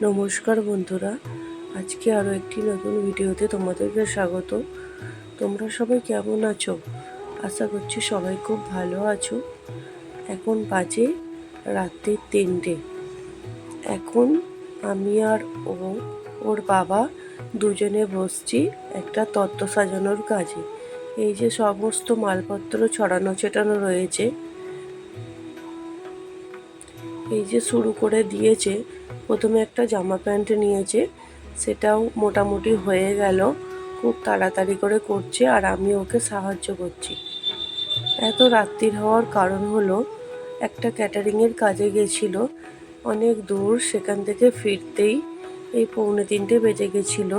নমস্কার বন্ধুরা, আজকে আরও একটি নতুন ভিডিওতে তোমাদেরকে স্বাগত। তোমরা সবাই কেমন আছো? আশা করছি সবাই খুব ভালো আছো। এখন বাজে রাত্রি 3টে। এখন আমি আর ওর বাবা দুজনে বসছি একটা তত্ত্ব সাজানোর কাজে। এই যে সমস্ত মালপত্র ছড়ানো ছেটানো রয়েছে, এই যে শুরু করে দিয়েছে। প্রথমে একটা জামা প্যান্ট নিয়েছে, সেটাও মোটামুটি হয়ে গেল। খুব তাড়াতাড়ি করে করছে আর আমি ওকে সাহায্য করছি। এত রাত্রির হওয়ার কারণ হলো একটা ক্যাটারিংয়ের কাজে গেছিল অনেক দূর, সেখান থেকে ফিরতেই এই 2:45 বেজে গেছিল।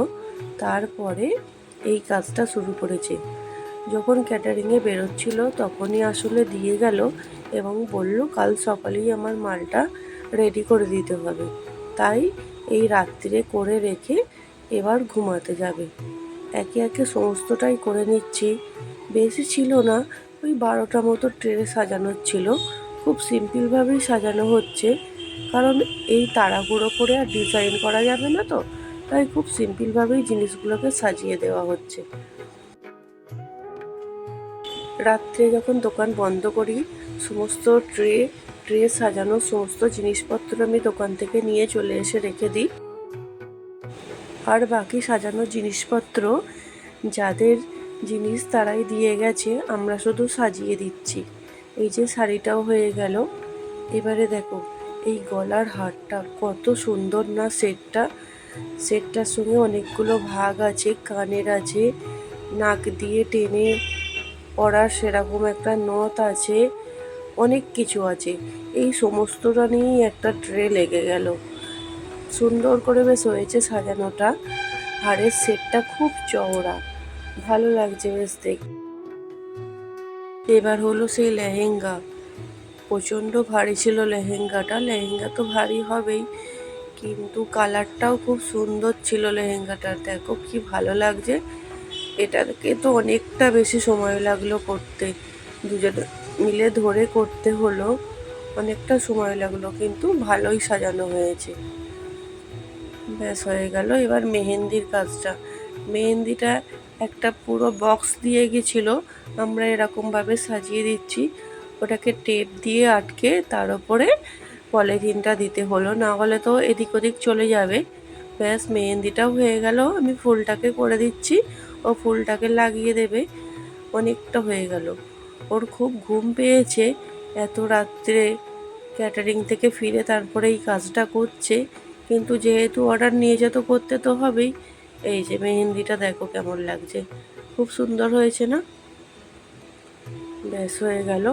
তারপরে এই কাজটা শুরু করেছে। যখন ক্যাটারিংয়ে বেরোচ্ছিল তখনই আসলে দিয়ে গেল এবং বলল কাল সকালেই আমার মালটা রেডি করে দিতে হবে। তাই এই রাত্রিরে করে রেখে এবার ঘুমাতে যাবে। একে একে সমস্তটাই করে নিচ্ছি। বেশি ছিল না, ওই 12টা মতো ট্রে সাজানোর ছিল। খুব সিম্পলভাবেই সাজানো হচ্ছে, কারণ এই তাড়াহুড়ো করে আর ডিজাইন করা যাবে না, তো তাই খুব সিম্পলভাবেই জিনিসগুলোকে সাজিয়ে দেওয়া হচ্ছে। রাত্রে যখন দোকান বন্ধ করি, সমস্ত ট্রে সাজানো সমস্ত জিনিসপত্র আমি দোকান থেকে নিয়ে চলে এসে রেখে দিই। আর বাকি সাজানোর জিনিসপত্র যাদের জিনিস তারাই দিয়ে গেছে, আমরা শুধু সাজিয়ে দিচ্ছি। এই যে শাড়িটাও হয়ে গেল। এবারে দেখো এই গলার হারটা কত সুন্দর না, সেটটার সঙ্গে অনেকগুলো ভাগ আছে, কানের আছে, নাক দিয়ে টেনে পরার সেরকম একটা নথ আছে, অনেক কিছু আছে। এই সমস্তটা নিয়েই একটা ট্রে লেগে গেল। সুন্দর করে বেশ হয়েছে সাজানোটা। হারের সেটটা খুব চওড়া, ভালো লাগছে বেশ দেখতে। এবার হলো সেই লেহেঙ্গা। প্রচণ্ড ভারী ছিল লেহেঙ্গাটা। লেহেঙ্গা তো ভারী হবেই, কিন্তু কালারটাও খুব সুন্দর ছিল লেহেঙ্গাটার। দেখো কি ভালো লাগছে। এটাকে তো অনেকটা বেশি সময় লাগলো করতে, দুজনে মিলে ধরে করতে হলো, অনেকটা সময় লাগলো, কিন্তু ভালোই সাজানো হয়েছে। ব্যাস হয়ে গেল। এবার মেহেন্দির কাজটা। মেহেন্দিটা একটা পুরো বক্স দিয়ে গেছিলো, আমরা এরকমভাবে সাজিয়ে দিচ্ছি। ওটাকে টেপ দিয়ে আটকে তার উপরে পলিথিনটা দিতে হলো, না হলে তো এদিক ওদিক চলে যাবে। ব্যাস মেহেন্দিটাও হয়ে গেল। আমি ফুলটাকে করে দিচ্ছি, ও ফুলটাকে লাগিয়ে দেবে। অনেকটা হয়ে গেল। ওর খুব ঘুম পেয়েছে, এত রাত্রে ক্যাটারিং থেকে ফিরে তারপরে এই কাজটা করছে, কিন্তু যেহেতু অর্ডার নিয়ে যেত করতে তো হবেই। এই যে মেহেন্দিটা দেখো কেমন লাগছে, খুব সুন্দর হয়েছে না? ব্যাস হয়ে গেল।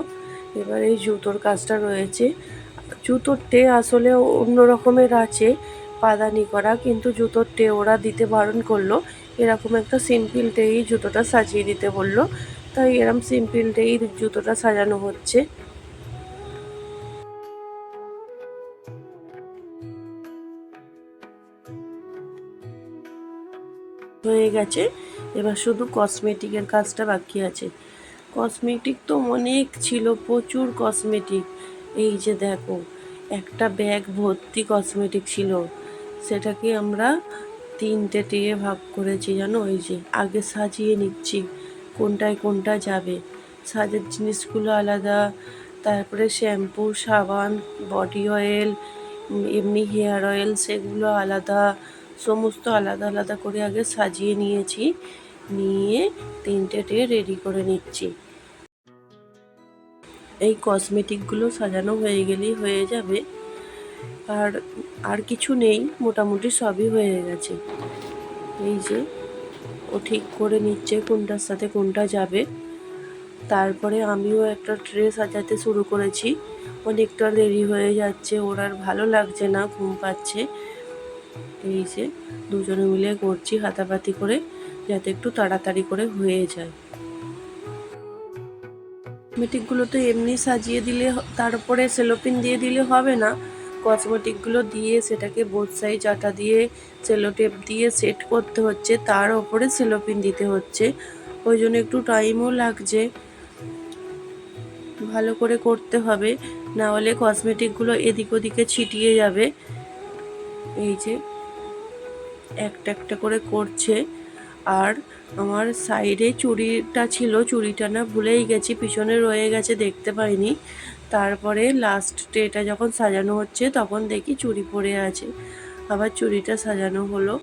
এবার এই জুতোর কাজটা রয়েছে। জুতোর টে আসলে অন্য রকমের আছে, পাদানি করা, কিন্তু জুতোর টে ওরা দিতে বারণ করলো। এরকম একটা সিম্পল টেই জুতোটা সাজিয়ে দিতে বললো, তাই এরকম সিম্পল টেই জুতোটা সাজানো হচ্ছে। হয়ে গেছে। এবার শুধু কসমেটিকের কাজটা বাকি আছে। কসমেটিক তো অনেক ছিল, প্রচুর কসমেটিক। এই যে দেখো একটা ব্যাগ ভর্তি কসমেটিক ছিল, সেটাকে আমরা 3টে টিয়ে ভাগ করেছি জানো। ওই যে আগে সাজিয়ে নিচ্ছি কোনটায় কোনটা যাবে, সাজের জিনিসগুলো আলাদা, তারপরে শ্যাম্পু, সাবান, বডি অয়েল, এমনি হেয়ার অয়েল, সেগুলো আলাদা, সমস্ত আলাদা আলাদা করে আগে সাজিয়ে নিয়েছি। নিয়ে 3টে টে রেডি করে নিচ্ছি। এই কসমেটিকগুলো সাজানো হয়ে গেলেই হয়ে যাবে। আর আর কিছু নেই, মোটামুটি সবই হয়ে গেছে। এই যে ও ঠিক করে নিচ্ছে কোনটার সাথে কোনটা যাবে। তারপরে আমিও একটা ট্রে সাজাতে শুরু করেছি। অনেকটা দেরি হয়ে যাচ্ছে, ওর আর ভালো লাগছে না, ঘুম পাচ্ছে। এই যে দুজনে মিলে করছি হাতাপাতি করে, যাতে একটু তাড়াতাড়ি করে হয়ে যায়। কসমেটিকগুলো তো এমনি সাজিয়ে দিলে, তার উপরে সেলোপিন দিয়ে দিলে হবে না। কসমেটিকগুলো দিয়ে সেটাকে বোথ সাইড আটা দিয়ে সেলোটেপ দিয়ে সেট করতে হচ্ছে, তার ওপরে সেলোপিন দিতে হচ্ছে। ওই জন্য একটু টাইমও লাগছে, ভালো করে করতে হবে, না হলে কসমেটিকগুলো এদিক ওদিকে ছিটিয়ে যাবে। এই যে একটা একটা করে করছে। আর আমার সাইডে চুড়িটা ছিল, চুড়িটা না ভুলেই গেছি, পিছনে রয়ে গেছে, দেখতে পাইনি। তারপরে লাস্ট ট্রেটা যখন সাজানো হচ্ছে তখন দেখি চুড়ি পড়ে আছে, আবার চুড়িটা সাজানো হলো।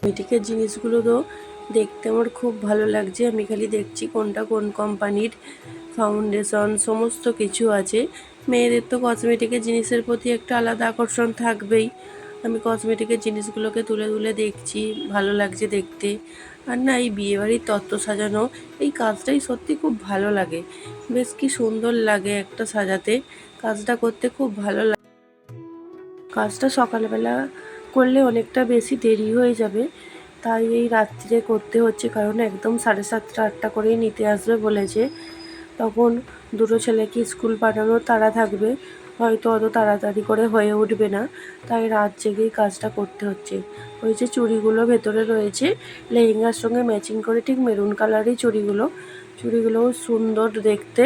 কসমেটিকের জিনিসগুলো তো দেখতে আমার খুব ভালো লাগছে। আমি খালি দেখছি কোনটা কোন কোম্পানির, ফাউন্ডেশন সমস্ত কিছু আছে। মেয়েদের তো কসমেটিকের জিনিসের প্রতি একটা আলাদা আকর্ষণ থাকবেই। আমি কসমেটিকের জিনিসগুলোকে তুলে তুলে দেখছি, ভালো লাগছে দেখতে। আর না, এই বিয়েবাড়ির তত্ত্ব সাজানো এই কাজটাই সত্যি খুব ভালো লাগে। বেশ কি সুন্দর লাগে একটা সাজাতে, কাজটা করতে খুব ভালো লাগে। কাজটা সকালবেলা করলে অনেকটা বেশি দেরি হয়ে যাবে, তাই এই রাত্রিরে করতে হচ্ছে, কারণ একদম 7:30 8টা করেই নিতে আসবে বলেছে। তখন দুটো ছেলেকে স্কুল পাঠানোর তাড়া থাকবে, হয়তো অত তাড়াতাড়ি করে হয়ে উঠবে না, তাই রাত জেগেই কাজটা করতে হচ্ছে। ওই যে চুড়িগুলো ভেতরে রয়েছে লেহেঙ্গার সঙ্গে ম্যাচিং করে, ঠিক মেরুন কালারই চুড়িগুলোও সুন্দর দেখতে।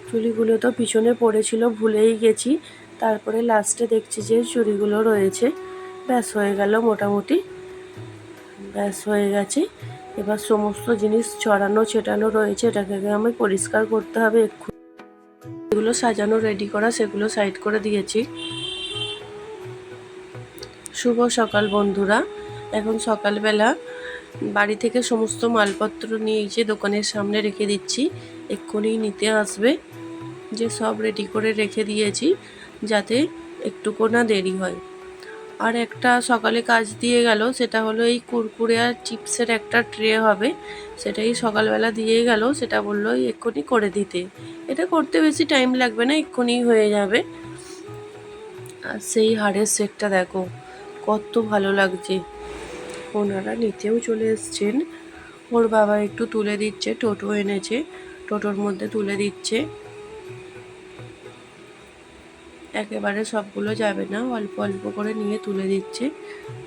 চুড়িগুলো তো পিছনে পড়েছিল, ভুলেই গেছি। তারপরে লাস্টে দেখছি যে চুড়িগুলো রয়েছে। ব্যাস হয়ে গেল, মোটামুটি ব্যাস হয়ে গেছে। এবার সমস্ত জিনিস ছড়ানো ছেটানো রয়েছে, এটাকে আমি পরিষ্কার করতে হবে এক্ষুনি। যেগুলো সাজানো রেডি করা সেগুলো সাইড করে দিয়েছি। শুভ সকাল বন্ধুরা। এখন সকালবেলা বাড়ি থেকে সমস্ত মালপত্র নিয়ে এসে দোকানের সামনে রেখে দিচ্ছি, এক্ষুনি নিতে আসবে। যে সব রেডি করে রেখে দিয়েছি যাতে একটুকু না দেরি হয়। আর একটা সকালে কাজ দিয়ে গেল, সেটা হলো এই কুরকুরে আর চিপসের একটা ট্রে হবে, সেটাই সকালবেলা দিয়ে গেল। সেটা বললো এক্ষুনি করে দিতে, এটা করতে বেশি টাইম লাগবে না, এক্ষুনি হয়ে যাবে। আর সেই হাড়ের সেটটা দেখো কত ভালো লাগছে। ওনারা নিতেও চলে এসছেন, ওর বাবা একটু তুলে দিচ্ছে, টোটো এনেছে, টোটোর মধ্যে তুলে দিচ্ছে। একেবারে সবগুলো যাবে না, অল্প অল্প করে নিয়ে তুলে দিচ্ছে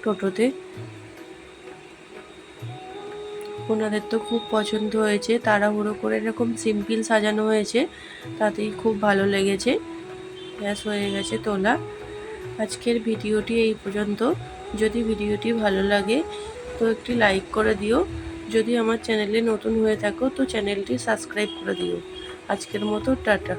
টোটোতে। ওনাদের তো খুব পছন্দ হয়েছে, তাড়াহুড়ো করে এরকম সিম্পল সাজানো হয়েছে, তাতেই খুব ভালো লেগেছে। ব্যাস হয়ে গেছে তোলা। আজকের ভিডিওটি এই পর্যন্ত। যদি ভিডিওটি ভালো লাগে তো একটি লাইক করে দিও। যদি আমার চ্যানেলে নতুন হয়ে থাকো তো চ্যানেলটি সাবস্ক্রাইব করে দিও। আজকের মতো টাটা।